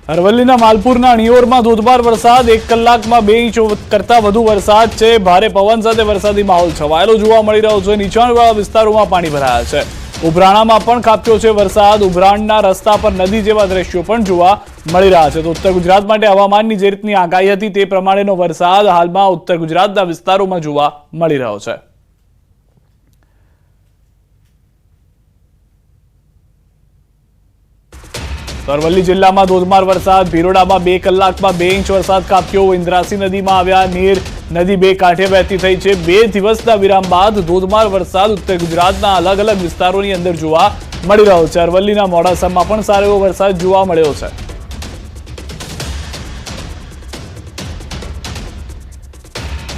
અરવલ્લીના માલપુરના અણિયોરમાં ધોધમાર વરસાદ, 1 કલાકમાં 2 ઇંચ કરતા વધુ વરસાદ છે. ભારે પવન સાથે વરસાદી માહોલ છવાયેલો જોવા મળી રહ્યો છે. નીચાણવાળા વિસ્તારોમાં પાણી ભરાયા છે. ઉભરાણામાં પણ ખાબક્યો છે વરસાદ. ઉભરાણના રસ્તા પર નદી જેવા દ્રશ્યો પણ જોવા મળી રહ્યા છે. તો ઉત્તર ગુજરાત માટે હવામાનની જે રીતની આગાહી હતી તે પ્રમાણેનો વરસાદ હાલમાં ઉત્તર ગુજરાતના વિસ્તારોમાં જોવા મળી રહ્યો છે. અરવલ્લી જિલ્લામાં ધોધમાર વરસાદ. ભિરોડામાં 2 કલાકમાં 2 ઇંચ વરસાદ ખાબક્યો. ઇન્દ્રાસી નદીમાં આવ્યા નીર. નદી 2 કાંઠે વહેતી થઈ છે. 2 દિવસના વિરામ બાદ ધોધમાર વરસાદ ઉત્તર ગુજરાતના અલગ અલગ વિસ્તારોની અંદર જોવા મળી રહ્યો છે. અરવલ્લીના મોડાસામાં પણ સારો એવો વરસાદ જોવા મળ્યો છે.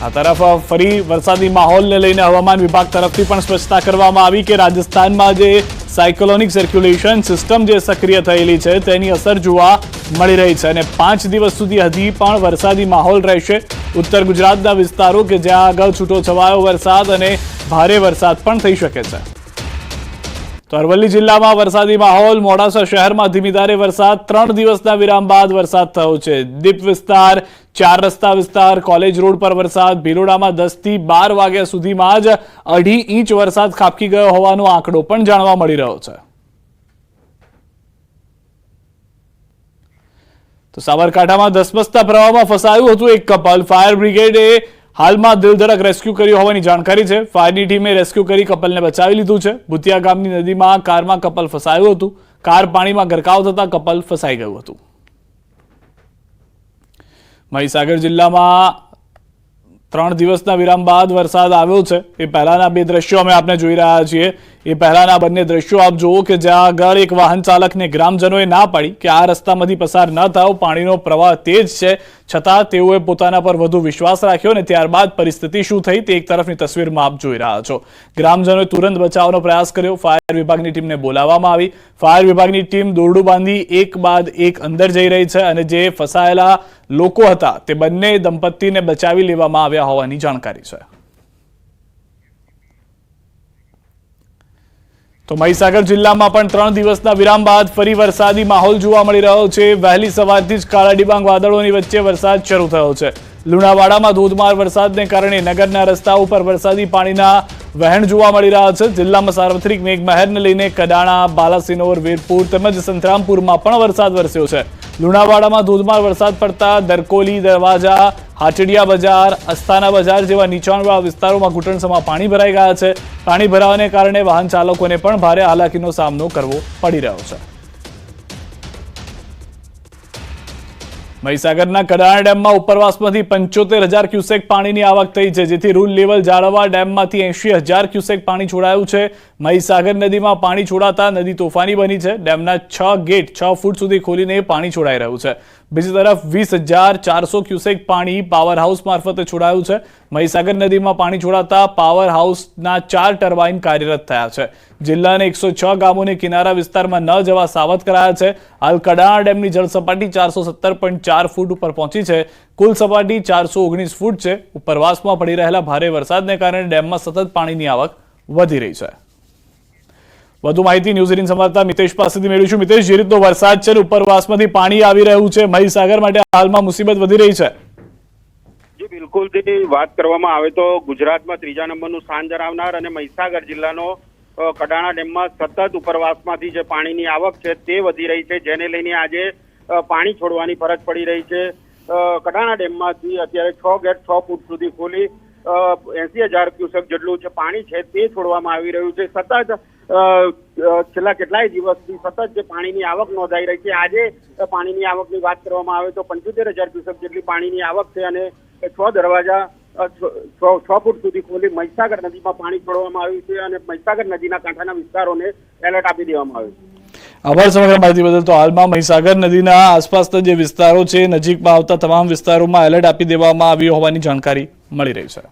આ તરફ ફરી વરસાદી માહોલને લઈને હવામાન વિભાગ તરફથી પણ સ્પષ્ટતા કરવામાં આવી કે રાજસ્થાનમાં જે સાયક્લોનિક સર્ક્યુલેશન સિસ્ટમ જે સક્રિય થયેલી છે તેની અસર જોવા મળી રહી છે અને 5 દિવસ સુધી હજી પણ વરસાદી માહોલ રહેશે. ઉત્તર ગુજરાતના વિસ્તારો કે જ્યાં આગળ છૂટો છવાયો વરસાદ અને ભારે વરસાદ પણ થઈ શકે છે. તો અરવલ્લી જિલ્લામાં વરસાદી માહોલ. મોડાસા શહેરમાં ધીમી ધારે વરસાદ. 3 દિવસના વિરામ બાદ વરસાદ થયો છે. દીપ વિસ્તાર, 4 રસ્તા વિસ્તાર, કોલેજ રોડ પર વરસાદ. ભિલોડામાં 10 થી 12 વાગ્યા સુધીમાં જ 2.5 ઇંચ વરસાદ ખાબકી ગયો હોવાનો આંકડો પણ જાણવા મળી રહ્યો છે. તો સાબરકાંઠામાં ધસમસતા પ્રવાહમાં ફસાયું હતું એક કપલ. ફાયર બ્રિગેડે હાલમાં દિલધડક રેસ્ક્યુ કર્યું હોવાની જાણકારી છે. ફાયરની ટીમે રેસ્ક્યુ કરી કપલને બચાવી લીધું છે. ભૂતિયા ગામની નદીમાં કારમાં કપલ ફસાયું હતું. કાર પાણીમાં ગરકાવ થતા કપલ ફસાઈ ગયું હતું. મહીસાગર જિલ્લામાં 3 દિવસના વિરામ બાદ વરસાદ આવ્યો છે. એ પહેલાના 2 દ્રશ્યો અમે આપને જોઈ રહ્યા છીએ. એ પહેલાના બંને દ્રશ્યો આપ જુઓ કે જ્યાં આગળ એક વાહન ચાલકને ગ્રામજનોએ ના પાડી કે આ રસ્તામાંથી પસાર ન થાવ, પાણીનો પ્રવાહ તેજ છે, છતાં તેઓએ પોતાના પર વધુ વિશ્વાસ રાખ્યો અને ત્યારબાદ પરિસ્થિતિ શું થઈ તે એક તરફની તસવીરમાં આપ જોઈ રહ્યા છો. ગ્રામજનોએ તુરંત બચાવનો પ્રયાસ કર્યો. ફાયર વિભાગની ટીમને બોલાવવામાં આવી. ફાયર વિભાગની ટીમ દોરડું બાંધી એક બાદ એક અંદર જઈ રહી છે અને જે ફસાયેલા લોકો હતા તે બંને દંપતીને બચાવી લેવામાં આવ્યા હોવાની જાણકારી છે. તો મહીસાગર જિલ્લામાં પણ 3 દિવસના વિરામ બાદ ફરી વરસાદી માહોલ જોવા મળી રહ્યો છે. વહેલી સવારથી જ કાળા ડિબાંગ વાદળોની વચ્ચે વરસાદ શરૂ થયો છે. લુણાવાડામાં ધોધમાર વરસાદને કારણે નગરના રસ્તા ઉપર વરસાદી પાણીના વહેણ જોવા મળી રહ્યા છે. જિલ્લામાં સાર્વત્રિક મેઘમહેરને લઈને કડાણા, બાલાસિનોર, વીરપુર તેમજ સંતરામપુરમાં પણ વરસાદ વરસ્યો છે. લુણાવાડામાં ધોધમાર વરસાદ પડતા દરકોલી, દરવાજા, હાટડિયા બજાર, અસ્થાના બજાર જેવા નીચાણવાળા વિસ્તારોમાં ઘૂંટણસમાં પાણી ભરાઈ ગયા છે. પાણી ભરાવાને કારણે વાહન ચાલકોને પણ ભારે હાલાકીનો સામનો કરવો પડી રહ્યો છે. મહીસાગરના કડાણા ડેમમાં ઉપરવાસમાંથી 75,000 ક્યુસેક પાણીની આવક થઈ છે, જેથી રૂલ લેવલ જાળવવા ડેમમાંથી 80,000 ક્યુસેક પાણી છોડાયું છે. મહીસાગર નદીમાં પાણી છોડાતા નદી તોફાની બની છે. ડેમના 6 ગેટ 6 ફૂટ સુધી ખોલીને પાણી છોડાઈ રહ્યું છે. બીજી તરફ 20,400 ક્યુસેક પાણી પાવર હાઉસ મારફતે છોડાયું છે. મહીસાગર નદીમાં પાણી છોડાતા પાવર હાઉસના 4 ટર્બાઇન કાર્યરત થયા છે. જિલ્લાના 106 ગામોને કિનારા વિસ્તારમાં ન જવા સાવધ કરાયા છે. હાલ કડાણા ડેમની જળ સપાટી 417.4 ફૂટ ઉપર પહોંચી છે. કુલ સપાટી 419 ફૂટ છે. ઉપરવાસમાં પડી રહેલા ભારે વરસાદને કારણે ડેમમાં સતત પાણીની આવક વધી રહી છે. વધુ માહિતી ન્યૂઝ 18 સંવાદદાતા મિતેશ પાસેથી મેળવીશું. મિતેશ, જે રીતનો વરસાદ છે, ઉપરવાસમાંથી પાણી આવી રહ્યું છે, મહીસાગર માટે હાલમાં મુસીબત વધી રહી છે. જી બિલકુલ, વાત કરવામાં આવે તો ગુજરાતમાં 3જા નંબરનું સ્થાન ધરાવનાર અને મહીસાગર જિલ્લાનો કડાણા ડેમમાં સતત ઉપરવાસમાંથી જે પાણીની આવક છે તે વધી રહી છે, જેને લઈને આજે પાણી છોડવાની ફરજ પડી રહી છે. કડાણા ડેમમાંથી અત્યારે 6 ગેટ 6 ફૂટ સુધી ખોલી 80,000 ક્યુસેક જેટલું છે પાણી છે તે છોડવામાં આવી રહ્યું છે. સતત છેલ્લા કેટલાય દિવસથી સતત જે પાણીની આવક નોંધાઈ રહી છે. આજે પાણીની આવકની વાત કરવામાં આવે તો 75,000 ક્યુસેક જેટલી પાણીની આવક છે અને 6 દરવાજા 6 ફૂટ સુધી ખોલી મહીસાગર નદીમાં પાણી છોડવામાં આવ્યું છે અને મહીસાગર નદીના કાંઠાના વિસ્તારોને એલર્ટ આપી દેવામાં આવ્યું છે. આભાર સમગ્ર માહિતી બદલ. તો હાલમાં મહીસાગર નદીના આસપાસના જે વિસ્તારો છે, નજીકમાં આવતા તમામ વિસ્તારોમાં એલર્ટ આપી દેવામાં આવ્યું હોવાની જાણકારી મળી રહી છે.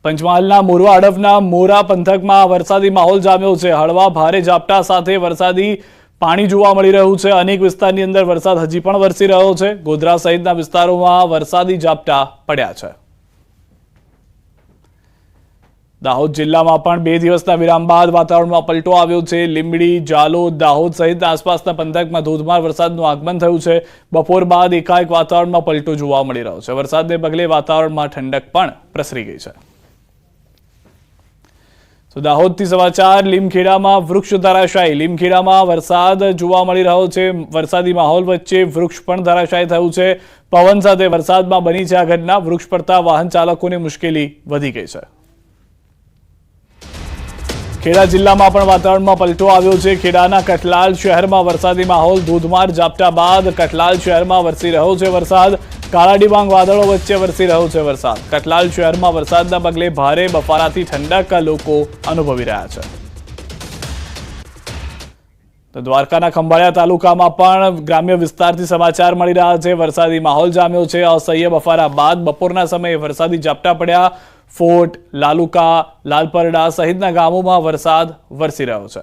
પંચમહાલના મોરવા હડફના મોરા પંથકમાં વરસાદી માહોલ જામ્યો છે. હળવા ભારે ઝાપટા સાથે વરસાદી પાણી જોવા મળી રહ્યું છે. અનેક વિસ્તારની અંદર વરસાદ હજી પણ વરસી રહ્યો છે. ગોધરા સહિતના વિસ્તારોમાં વરસાદી ઝાપટા પડ્યા છે. દાહોદ જિલ્લામાં પણ 2 દિવસના વિરામ બાદ વાતાવરણમાં પલટો આવ્યો છે. લીંબડી, જાલોદ, દાહોદ સહિત આસપાસના પંથકમાં ધોધમાર વરસાદનું આગમન થયું છે. બપોર બાદ એકાએક વાતાવરણમાં પલટો જોવા મળી રહ્યો છે. વરસાદને પગલે વાતાવરણમાં ઠંડક પણ પ્રસરી ગઈ છે. તો દાહોદથી સમાચાર. લીમખેડામાં વૃક્ષ ધરાશાયી. લીમખેડામાં વરસાદ જોવા મળી રહ્યો છે. વરસાદી માહોલ વચ્ચે વૃક્ષ પણ ધરાશાયી થયું છે. પવન સાથે વરસાદમાં બની છે આ ઘટના. વૃક્ષ પડતા વાહન ચાલકોને મુશ્કેલી વધી ગઈ છે. ખેડા જિલ્લામાં પણ વાતાવરણમાં પલટો આવ્યો છે. ખેડાના કઠલાલ શહેરમાં વરસાદી માહોલ. ધોધમાર ઝાપટા બાદ કઠલાલ શહેરમાં વરસી રહ્યો છે વરસાદ. કાળા ડિબાંગ વાદળો વચ્ચે વરસી રહ્યો છે વરસાદ. કઠલાલ શહેરમાં વરસાદના પગલે ભારે બફારાથી ઠંડક લોકો અનુભવી રહ્યા છે. તો દ્વારકાના ખંભાળિયા તાલુકામાં પણ ગ્રામ્ય વિસ્તારથી સમાચાર મળી રહ્યા છે. વરસાદી માહોલ જામ્યો છે. અસહ્ય બફારા બાદ બપોરના સમયે વરસાદી ઝાપટા પડ્યા. ફોર્ટ, લાલુકા, લાલપરડા સહિતના ગામોમાં વરસાદ વરસી રહ્યો છે.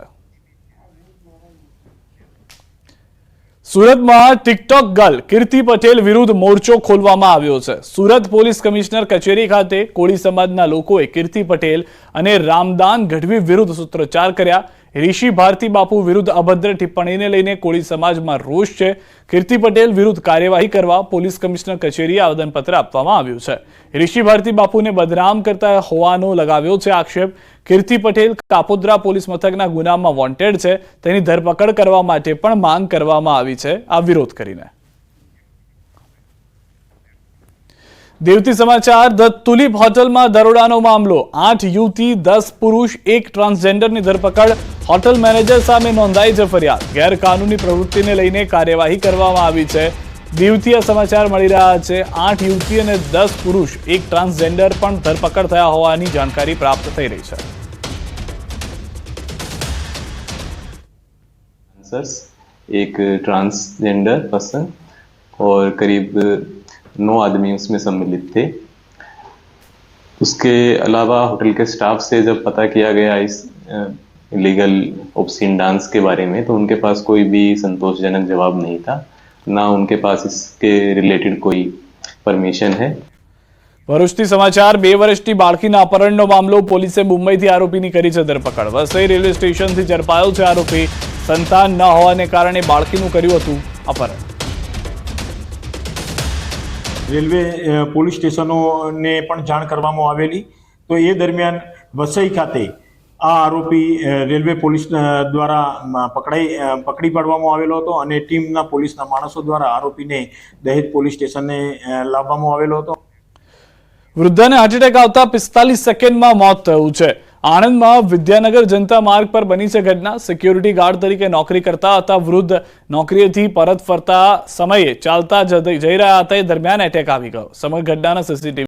સુરતમાં ટિકટોક ગર્લ કીર્તિ પટેલ વિરુદ્ધ મોરચો ખોલવામાં આવ્યો છે. સુરત પોલીસ કમિશનર કચેરી ખાતે કોળી સમાજના લોકોએ કીર્તિ પટેલ અને રામદાન ગઢવી વિરુદ્ધ સૂત્રોચ્ચાર કર્યા. ઋષિ ભારતી બાપુ વિરુદ્ધ અભદ્ર ટિપ્પણીને લઈને કોળી સમાજમાં રોષ છે. કીર્તિ પટેલ વિરુદ્ધ કાર્યવાહી કરવા પોલીસ કમિશનર કચેરીએ આવેદનપત્ર આપવામાં આવ્યું છે. ઋષિ ભારતી બાપુને બદનામ કરતા હોવાનો લગાવ્યો છે આક્ષેપ. કીર્તિ પટેલ કાપોદ્રા પોલીસ મથકના ગુનામાં વોન્ટેડ છે. તેની ધરપકડ કરવા માટે પણ માંગ કરવામાં આવી છે આ વિરોધ કરીને. દેવતી સમાચાર. ધ તુલિપ હોટલમાં દરોડાનો મામલો. 8 યુવતી, 10 પુરુષ, 1 ટ્રાન્સજેન્ડરની ધરપકડ. હોટલ મેનેજર સામે નોંધાઈ છે ફરિયાદ. ગેરકાનૂની પ્રવૃત્તિને લઈને કાર્યવાહી કરવામાં આવી છે. દેવતીય સમાચાર મળી રહ્યા છે. 8 યુવતી અને 10 પુરુષ, 1 ટ્રાન્સજેન્ડર પણ ધરપકડ થયા હોવાની જાણકારી પ્રાપ્ત થઈ રહી છે. एक ट्रांसजेंडर पर्सन और करीब 9 आदमी उसमें सम्मिलित थे. उसके अलावा होटल के स्टाफ से जब पता किया गया इस इलीगल ऑब्सीन डांस के बारे में, तो उनके पास कोई भी संतोषजनक जवाब नहीं था. ना उनके पास इसके रिलेटेड कोई परमिशन है. ભરૂચથી સમાચાર. 2 વર્ષની બાળકીના અપહરણનો મામલો. પોલીસે મુંબઈથી આરોપીની કરી છે ધરપકડ. વસઈ રેલવે સ્ટેશનથી ઝડપાયો છે આરોપી. સંતાન ન હોવાને કારણે બાળકીનું કર્યું હતું અપહરણ. રેલવે પોલીસ સ્ટેશનોને પણ જાણ કરવામાં આવેલી, તો એ દરમિયાન વસઈ ખાતે આ આરોપી રેલવે પોલીસ દ્વારા પકડી પાડવામાં આવેલો હતો અને ટીમના પોલીસના માણસો દ્વારા આરોપીને દહેજ પોલીસ સ્ટેશને લાવવામાં આવેલો હતો. વૃદ્ધાને હાર્ટ એટેક આવતા 45 સેકન્ડમાં મોત થયું છે. આણંદમાં વિદ્યાનગર જનતા માર્ગ પર બની છે ઘટના. સિક્યોરિટી ગાર્ડ તરીકે નોકરી કરતા હતા વૃદ્ધ. નોકરીએથી પરત ફરતા સમયે ચાલતા જઈ રહ્યા હતા એ દરમિયાન એટેક આવી ગયો. સમગ્ર ઘટનાના સીસીટીવી